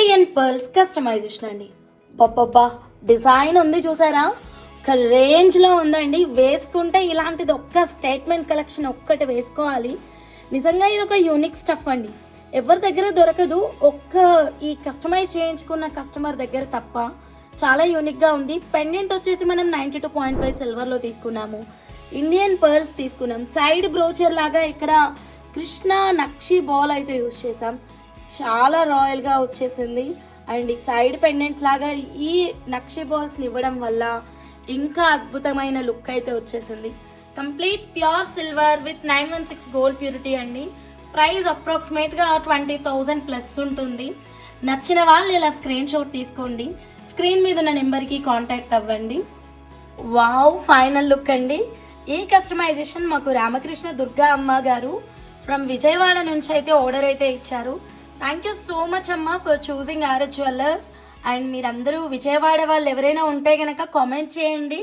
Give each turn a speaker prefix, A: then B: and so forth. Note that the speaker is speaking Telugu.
A: ఇండియన్ పర్ల్స్ కస్టమైజేషన్ అండి. పబ్బా డిజైన్ ఉంది చూసారా, ఒక రేంజ్లో ఉందండి. వేసుకుంటే ఇలాంటిది ఒక్క స్టేట్మెంట్ కలెక్షన్ ఒక్కటి వేసుకోవాలి. నిజంగా ఇది ఒక యూనిక్ స్టఫ్ అండి, ఎవరి దగ్గర దొరకదు. ఈ కస్టమైజ్ చేయించుకున్న కస్టమర్ దగ్గర తప్ప. చాలా యూనిక్గా ఉంది. పెండెంట్ వచ్చేసి మనం 92.5 సిల్వర్లో తీసుకున్నాము. ఇండియన్ పర్ల్స్ తీసుకున్నాం. సైడ్ బ్రోచర్ లాగా ఇక్కడ కృష్ణ నక్షి బాల్ అయితే యూజ్ చేసాం. చాలా రాయల్గా వచ్చేసింది. అండ్ ఈ సైడ్ పెండెంట్స్ లాగా ఈ నక్షి బాల్స్ని ఇవ్వడం వల్ల ఇంకా అద్భుతమైన లుక్ అయితే వచ్చేసింది. Complete pure silver with 916 gold purity అండి. ప్రైస్ అప్రాక్సిమేట్గా 20,000 ప్లస్ ఉంటుంది. నచ్చిన వాళ్ళు ఇలా స్క్రీన్ షాట్ తీసుకోండి. స్క్రీన్ మీద ఉన్న నెంబర్కి కాంటాక్ట్ అవ్వండి. వావ్, ఫైనల్ లుక్ అండి. ఈ కస్టమైజేషన్ మాకు రామకృష్ణ దుర్గా అమ్మ గారు ఫ్రమ్ విజయవాడ నుంచి అయితే ఆర్డర్ అయితే ఇచ్చారు. థ్యాంక్ యూ సో మచ్ అమ్మ for choosing RS jewellers. And మీరందరూ విజయవాడ వాళ్ళు ఎవరైనా ఉంటే కనుక కామెంట్ చేయండి.